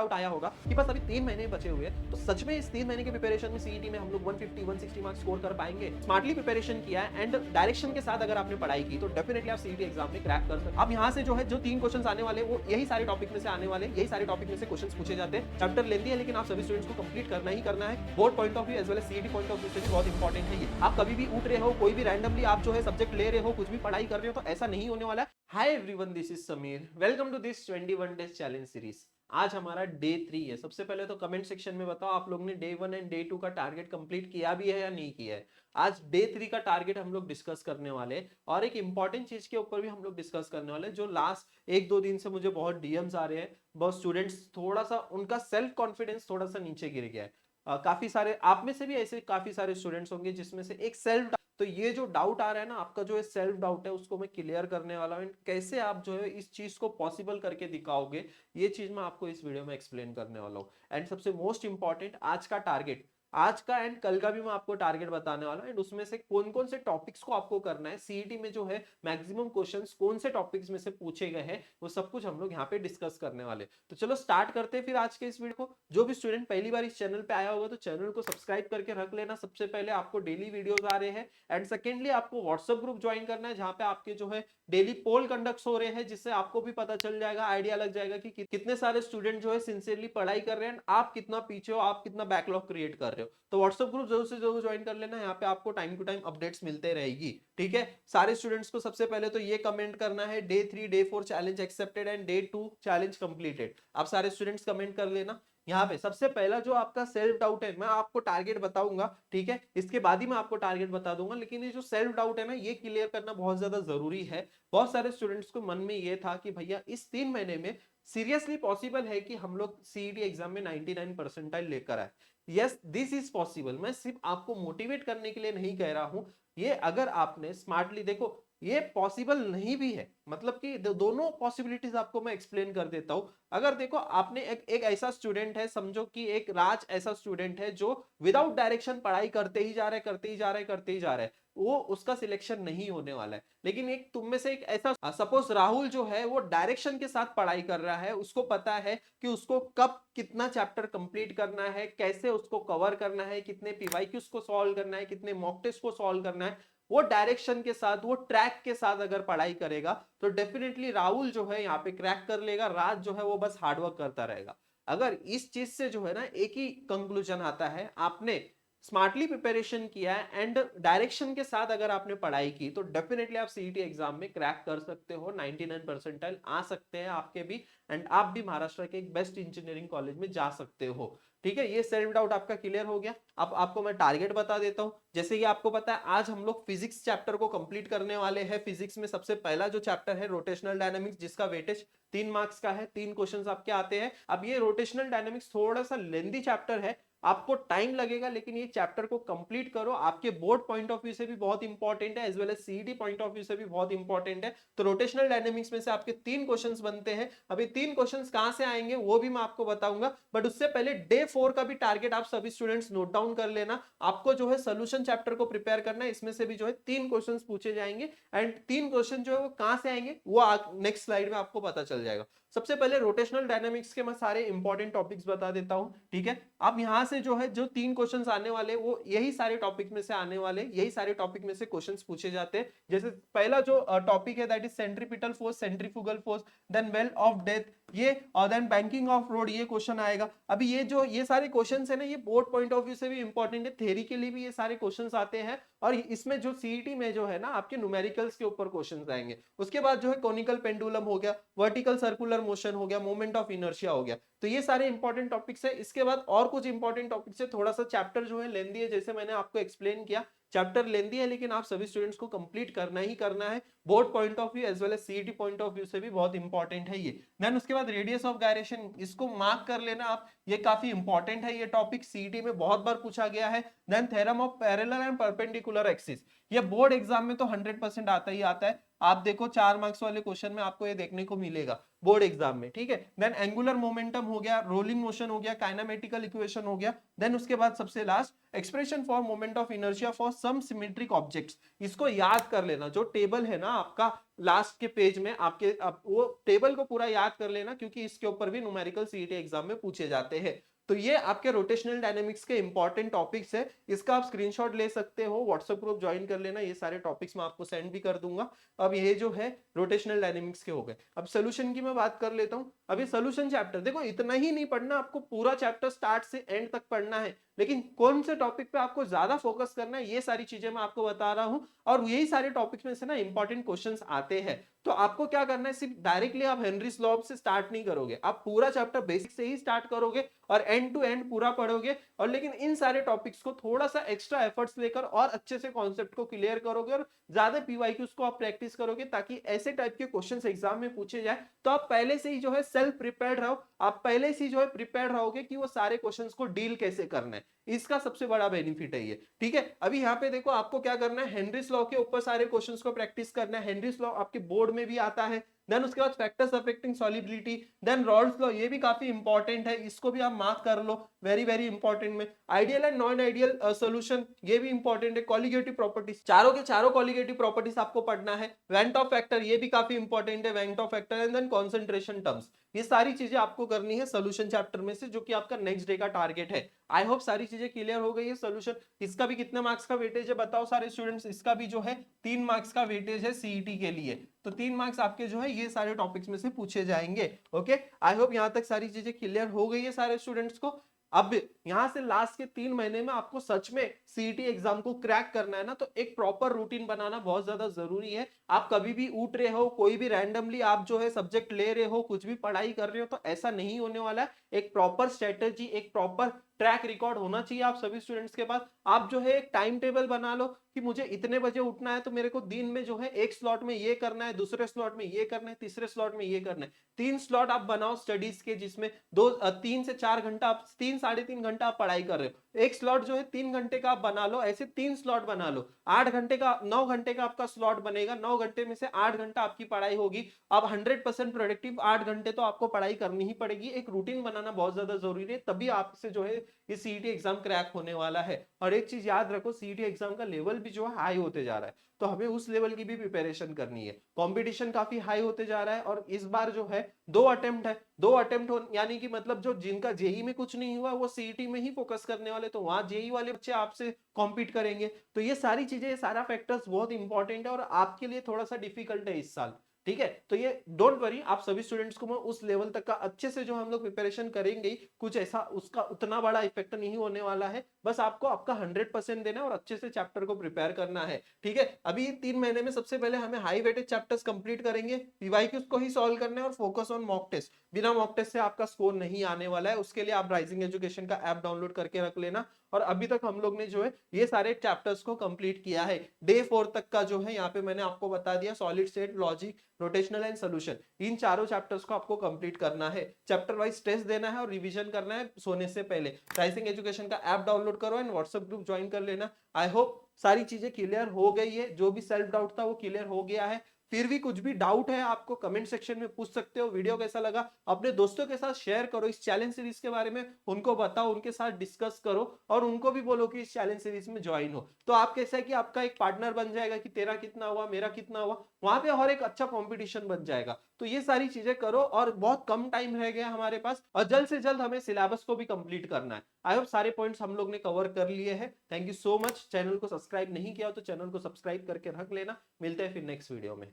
Doubt आया होगा कि बस अभी 3 महीने बचे हुए हैं, तो सच में इस 3 महीने के प्रिपरेशन में सीईटी में हम लोग 150 160 मार्क्स स्कोर कर पाएंगे? स्मार्टली प्रिपरेशन किया है एंड डायरेक्शन के साथ अगर आपने पढ़ाई की तो डेफिनेटली आप सीईटी एग्जाम में क्रैक कर सकते हैं। अब यहाँ से जो है जो 3 क्वेश्चंस आने वाले वो यही सारे टॉपिक में से आने वाले, यही सारे टॉपिक में से क्वेश्चंस पूछे जाते हैं। चैप्टर लेंदी है लेकिन आप सभी स्टूडेंट्स को कंप्लीट करना ही करना है। Board point of view as well as CET point of view से भी बहुत इंपॉर्टेंट है ये। आप कभी भी उठ रहे हो, कोई भी रैंडमली आप जो है सब्जेक्ट ले रहे हो, कुछ भी पढ़ाई कर रहे हो, तो ऐसा नहीं होने वाला है। Hi everyone, this is Sameer, welcome to this 21 days challenge series. आज हमारा डे 3 है। सबसे पहले तो कमेंट सेक्शन में बताओ आप लोग ने डे 1 एंड डे 2 का टारगेट कंप्लीट किया भी है या नहीं किया है। आज डे 3 का टारगेट हम लोग डिस्कस करने वाले हैं और एक इंपॉर्टेंट चीज के ऊपर भी हम लोग डिस्कस करने वाले हैं जो लास्ट 1-2 दिन से मुझे बहुत डीएम्स आ रहे हैं। बहुत स्टूडेंट्स थोड़ा सा उनका सेल्फ कॉन्फिडेंस थोड़ा सा नीचे गिर गया है। काफी सारे आप में से भी ऐसे काफी सारे स्टूडेंट्स होंगे जिसमें से एक सेल्फ, तो ये जो डाउट आ रहा है ना आपका, जो सेल्फ डाउट है उसको मैं क्लियर करने वाला हूँ। कैसे आप जो है इस चीज को पॉसिबल करके दिखाओगे, ये चीज मैं आपको इस वीडियो में एक्सप्लेन करने वाला हूँ। एंड सबसे मोस्ट इंपॉर्टेंट, आज का टारगेट, आज का एंड कल का भी मैं आपको टारगेट बताने वाला हूं एंड उसमें से कौन कौन से टॉपिक्स को आपको करना है। सीईटी में जो है मैक्सिमम क्वेश्चंस कौन से टॉपिक्स में से पूछे गए हैं वो सब कुछ हम लोग यहाँ पे डिस्कस करने वाले। तो चलो स्टार्ट करते हैं फिर आज के इस वीडियो को। जो भी स्टूडेंट पहली बार इस चैनल पे आया होगा तो चैनल को सब्सक्राइब करके रख लेना। सबसे पहले आपको डेली वीडियोस आ रहे हैं एंड सेकेंडली आपको व्हाट्सएप ग्रुप ज्वाइन करना है जहाँ पे आपके जो है डेली पोल कंडक्ट हो रहे हैं, जिससे आपको भी पता चल जाएगा, आइडिया लग जाएगा कि कितने सारे स्टूडेंट जो है सिंसियरली पढ़ाई कर रहे हैं, आप कितना पीछे हो, आप कितना बैकलॉग क्रिएट कर रहे हो। तो व्हाट्सएप ग्रुप जरूर से जरूर ज्वाइन कर लेना। यहाँ पे आपको टाइम टू टाइम अपडेट्स मिलते रहेगी। ठीक है, सारे स्टूडेंट्स को सबसे पहले तो ये कमेंट करना है, day 3 day 4 challenge accepted and day 2 challenge completed. आप सारे स्टूडेंट्स कमेंट कर लेना। यहाँ पे सबसे पहला जो आपका सेल्फ डाउट है, मैं आपको टारगेट बताऊंगा, ठीक है, इसके बाद ही मैं आपको टारगेट बता दूंगा, लेकिन ये जो सेल्फ डाउट है ना, ये क्लियर करना बहुत ज्यादा जरूरी है। बहुत सारे स्टूडेंट्स को मन में ये था कि भैया इस 3 महीने में सीरियसली पॉसिबल है कि हम लोग सीईटी एग्जाम में 99 परसेंटाइल लेकर आए। Yes, this is possible. मैं सिर्फ आपको मोटिवेट करने के लिए नहीं कह रहा हूं, ये अगर आपने स्मार्टली देखो, ये पॉसिबल नहीं भी है, मतलब कि दोनों पॉसिबिलिटीज आपको मैं एक्सप्लेन कर देता हूं। अगर देखो आपने एक ऐसा स्टूडेंट है, समझो कि एक राज ऐसा स्टूडेंट है जो विदाउट डायरेक्शन पढ़ाई करते ही जा रहे करते ही जा रहे करते ही जा रहे, वो उसका सिलेक्शन नहीं होने वाला है। लेकिन एक तुम में से एक ऐसा, सपोज राहुल जो है वो डायरेक्शन के साथ पढ़ाई कर रहा है, उसको पता है कि उसको कब कितना चैप्टर कंप्लीट करना है, कैसे उसको कवर करना है, कितने पीवाईक्यूज को सॉल्व करना है, कितने मॉक टेस्ट को सॉल्व करना है। वो डायरेक्शन के साथ, वो ट्रैक के साथ अगर पढ़ाई करेगा तो डेफिनेटली राहुल जो है यहाँ पे क्रैक कर लेगा, राज जो है वो बस हार्डवर्क करता रहेगा। अगर इस चीज से जो है ना एक ही कंक्लूजन आता है, आपने स्मार्टली प्रिपरेशन किया है एंड डायरेक्शन के साथ अगर आपने पढ़ाई की तो डेफिनेटली आप सीईटी एग्जाम में क्रैक कर सकते हो, 99 परसेंटाइल आ सकते हैं आपके भी एंड आप भी महाराष्ट्र के एक बेस्ट इंजीनियरिंग कॉलेज में जा सकते हो। ठीक है, ये सेल्फ डाउट आपका क्लियर हो गया। अब आपको मैं टारगेट बता देता हूं। जैसे कि आपको पता है आज हम लोग फिजिक्स चैप्टर को कंप्लीट करने वाले हैं। फिजिक्स में सबसे पहला जो चैप्टर है रोटेशनल डायनामिक्स, जिसका वेटेज 3 मार्क्स का है, 3 क्वेश्चंस आपके आते हैं। अब ये रोटेशनल डायनामिक्स थोड़ा सा लेंदी चैप्टर है, आपको टाइम लगेगा, लेकिन ये चैप्टर को कंप्लीट करो, आपके बोर्ड पॉइंट ऑफ व्यू से भी बहुत इंपॉर्टेंट है as well as CET point of view से भी बहुत इंपॉर्टेंट है। तो रोटेशनल डायनामिक्स में से आपके 3 क्वेश्चंस बनते हैं। अभी 3 क्वेश्चंस कहां से आएंगे वो भी मैं आपको बताऊंगा, बट उससे पहले डे 4 का भी टारगेट आप सभी स्टूडेंट्स नोट डाउन कर लेना। आपको जो है सोल्यूशन चैप्टर को प्रिपेयर करना है, इसमें से भी जो है 3 क्वेश्चंस पूछे जाएंगे एंड 3 क्वेश्चन जो है वो कहां से आएंगे वो नेक्स्ट स्लाइड में आपको पता चल जाएगा। सबसे पहले रोटेशनल डायनामिक्स के मैं सारे इंपॉर्टेंट टॉपिक्स बता देता हूं। ठीक है, अब यहां से जो है जो 3 क्वेश्चंस आने वाले वो यही सारे टॉपिक में से आने वाले, यही सारे टॉपिक में से क्वेश्चंस पूछे जाते हैं। जैसे पहला जो टॉपिक है that is centripetal force, centrifugal force, then well of death, ये और देन बैंकिंग ऑफ रोड, ये क्वेश्चन आएगा। अभी ये सारे क्वेश्चंस है ना, ये बोर्ड पॉइंट ऑफ व्यू से भी इंपॉर्टेंट है, थ्योरी के लिए भी ये सारे क्वेश्चंस आते हैं और इसमें जो सीईटी में जो है ना आपके न्यूमेरिकल्स के ऊपर क्वेश्चंस आएंगे। उसके बाद जो है कोनिकल पेंडुलम हो गया, वर्टिकल सर्कुलर मोशन हो गया, मोमेंट ऑफ इनर्शिया हो गया। तो ये सारे इंपॉर्टेंट टॉपिक्स है। इसके बाद और कुछ इंपॉर्टेंट टॉपिक्स है। थोड़ा सा चैप्टर जो है लेंदी है, जैसे मैंने आपको एक्सप्लेन किया, चैप्टर लेंदी है, लेकिन आप सभी स्टूडेंट्स को कंप्लीट करना ही करना है। Board point of view as well as CET point of view से भी बहुत इंपॉर्टेंट है ये। देन उसके बाद रेडियस ऑफ गायरेशन, इसको मार्क कर लेना आप, ये काफी इंपॉर्टेंट है। ये टॉपिक सीईटी में बहुत बार पूछा गया है। Then theorem of parallel and perpendicular axis, ये बोर्ड एग्जाम में तो 100% आता ही आता है। आप देखो 4 मार्क्स वाले क्वेश्चन में आपको ये देखने को मिलेगा बोर्ड एग्जाम में, ठीक है। देन एंगुलर मोमेंटम हो गया, रोलिंग मोशन हो गया, काइनेमेटिकल इक्वेशन हो गया, देन उसके बाद सबसे last expression for moment of inertia for some symmetric objects. इसको याद कर लेना, जो टेबल है ना आपका लास्ट के पेज में आपके वो टेबल को पूरा याद कर लेना, क्योंकि इसके ऊपर भी न्यूमेरिकल सीईटी एग्जाम में पूछे जाते हैं। तो ये आपके रोटेशनल डायनेमिक्स के इंपॉर्टेंट टॉपिक्स है, इसका आप स्क्रीनशॉट ले सकते हो, व्हाट्सएप ग्रुप ज्वाइन कर लेना, ये सारे टॉपिक्स मैं आपको सेंड भी कर दूंगा। अब ये जो है रोटेशनल डायनेमिक्स के हो गए। अब सोल्यूशन की मैं बात कर लेता हूं। अभी सोल्यूशन चैप्टर देखो, इतना ही नहीं पढ़ना, आपको पूरा चैप्टर स्टार्ट से एंड तक पढ़ना है, लेकिन कौन से टॉपिक पे आपको ज्यादा फोकस करना है ये सारी चीजें मैं आपको बता रहा हूं। और यही सारे टॉपिक्स में से ना इंपॉर्टेंट क्वेश्चंस आते हैं। तो आपको क्या करना है, सिर्फ डायरेक्टली आप हेनरीज लॉ से स्टार्ट नहीं करोगे, आप पूरा चैप्टर बेसिक से ही स्टार्ट करोगे और एंड टू एंड पूरा पढ़ोगे। और लेकिन इन सारे टॉपिक्स को थोड़ा सा एक्स्ट्रा एफर्ट्स लेकर और अच्छे से कॉन्सेप्ट को क्लियर करोगे और ज्यादा पीवाईक्यूज को आप प्रैक्टिस करोगे, ताकि ऐसे टाइप के क्वेश्चंस एग्जाम में पूछे जाए तो आप पहले से ही जो है सेल्फ प्रिपेयर्ड रहो, आप पहले से ही जो है प्रिपेयर्ड रहोगे कि वो सारे क्वेश्चंस को डील कैसे करना है। इसका सबसे बड़ा बेनिफिट है ये, ठीक है। अभी यहाँ पे देखो आपको क्या करना है, हेनरीज लॉ के ऊपर सारे क्वेश्चंस को प्रैक्टिस करना है। हेनरीज लॉ आपके बोर्ड में भी आता है। देन उसके बाद factors affecting solubility, then Raoult's law, ये भी काफी इंपॉर्टेंट है, इसको भी आप मार्क कर लो, वेरी वेरी इंपॉर्टेंट में। Ideal and non ideal solution, ये भी इंपॉर्टेंट है। कॉलिगेटिव प्रॉपर्टीज, चारों के चारों कॉलिगेटिव प्रॉपर्टीज आपको पढ़ना है। वेंट ऑफ फैक्टर, ये भी काफी इंपॉर्टेंट है, van't Hoff factor. And then concentration terms, ये सारी चीजें आपको करनी है सोल्यूशन चैप्टर में से, जो कि आपका नेक्स्ट डे का टारगेट है। आई होप सारी चीजें क्लियर हो गई है। सोल्यूशन, इसका भी कितने मार्क्स का वेटेज है बताओ सारे स्टूडेंट्स। इसका भी जो है 3 मार्क्स का वेटेज है सीईटी के लिए। तो 3 मार्क्स आपके जो है ये सारे टॉपिक्स में से पूछे जाएंगे। ओके, आई होप यहाँ तक सारी चीजें क्लियर हो गई है सारे स्टूडेंट्स को। अब यहां से लास्ट के 3 महीने में आपको सच में सीईटी एग्जाम को क्रैक करना है ना, तो एक प्रॉपर रूटीन बनाना बहुत ज्यादा जरूरी है। आप कभी भी उठ रहे हो, कोई भी रैंडमली आप जो है सब्जेक्ट ले रहे हो, कुछ भी पढ़ाई कर रहे हो, तो ऐसा नहीं होने वाला है। एक प्रॉपर स्ट्रेटेजी, एक प्रॉपर ट्रैक रिकॉर्ड होना चाहिए आप सभी स्टूडेंट्स के पास। आप जो है एक टाइम टेबल बना लो कि मुझे इतने बजे उठना है, तो मेरे को दिन में जो है एक स्लॉट में ये करना है, दूसरे स्लॉट में ये करना है, तीसरे स्लॉट में ये करना है। 3 स्लॉट आप बनाओ स्टडीज के, जिसमें 3 से 4 घंटा आप 3 साढ़े 3 घंटा आप पढ़ाई कर रहे हो। एक स्लॉट जो है 3 घंटे का आप बना लो, ऐसे 3 स्लॉट बना लो। 8 घंटे का 9 घंटे का आपका स्लॉट बनेगा, 9 घंटे में से 8 घंटा आपकी पढ़ाई होगी। अब 100% प्रोडक्टिव 8 घंटे तो आपको पढ़ाई करनी ही पड़ेगी। एक रूटीन बनाना बहुत ज्यादा जरूरी है, तभी आपसे जो है ये सीईटी एग्जाम क्रैक होने वाला है। और एक चीज याद रखो, सीईटी एग्जाम का लेवल भी जो है हाई होते जा रहा है, तो हमें उस लेवल की भी प्रिपरेशन करनी है। कंपटीशन काफी हाई होते जा रहा है, और इस बार जो है 2 अटेम्प्ट है, 2 अटेम्प्ट यानी कि मतलब जो जिनका जेई में कुछ नहीं हुआ वो सीईटी में ही फोकस करने वाले, तो वहां जेई वाले बच्चे आपसे कॉम्पीट करेंगे। तो ये सारी चीजें, ये सारा फैक्टर्स बहुत इंपॉर्टेंट है और आपके लिए थोड़ा सा डिफिकल्ट है इस साल, ठीक है। तो ये डोंट वरी, आप सभी स्टूडेंट्स को मैं उस लेवल तक का अच्छे से जो हम लोग प्रिपरेशन करेंगे, कुछ ऐसा उसका उतना बड़ा इफेक्ट नहीं होने वाला है। बस आपको आपका 100% देना है और अच्छे से चैप्टर को प्रिपेयर करना है, ठीक है। अभी 3 महीने में सबसे पहले हमें हाई वेटेज चैप्टर्स कंप्लीट करेंगे, पीवाईक्यूज को ही सॉल्व करना है और फोकस ऑन मॉक टेस्ट। बिना मॉक टेस्ट से आपका स्कोर नहीं आने वाला है। उसके लिए आप राइजिंग एजुकेशन का ऐप डाउनलोड करके रख लेना। और अभी तक हम लोग ने जो है ये सारे चैप्टर्स को कंप्लीट किया है। डे 4 तक का जो है यहाँ पे मैंने आपको बता दिया, solid state, logic, rotational and solution, इन चारों चैप्टर्स को आपको कंप्लीट करना है। चैप्टर वाइज टेस्ट देना है और रिवीजन करना है सोने से पहले। राइजिंग एजुकेशन का ऐप डाउनलोड करो एंड व्हाट्सएप ग्रुप ज्वाइन कर लेना। आई होप सारी चीजें क्लियर हो गई है, जो भी सेल्फ डाउट था वो क्लियर हो गया है। फिर भी कुछ भी डाउट है आपको कमेंट सेक्शन में पूछ सकते हो। वीडियो कैसा लगा अपने दोस्तों के साथ शेयर करो, इस चैलेंज सीरीज के बारे में उनको बताओ, उनके साथ डिस्कस करो और उनको भी बोलो कि इस चैलेंज सीरीज में ज्वाइन हो। तो आप कैसा है कि आपका एक पार्टनर बन जाएगा कि तेरा कितना हुआ मेरा कितना हुआ, वहां पे और एक अच्छा कॉम्पिटिशन बन जाएगा। तो ये सारी चीजें करो, और बहुत कम टाइम रह गया हमारे पास और जल्द से जल्द हमें सिलेबस को भी कंप्लीट करना है। आई होप सारे पॉइंट्स हम लोग ने कवर कर लिए हैं। Thank you so much. Channel को सब्सक्राइब नहीं किया तो चैनल को सब्सक्राइब करके रख लेना। मिलते हैं फिर नेक्स्ट वीडियो में।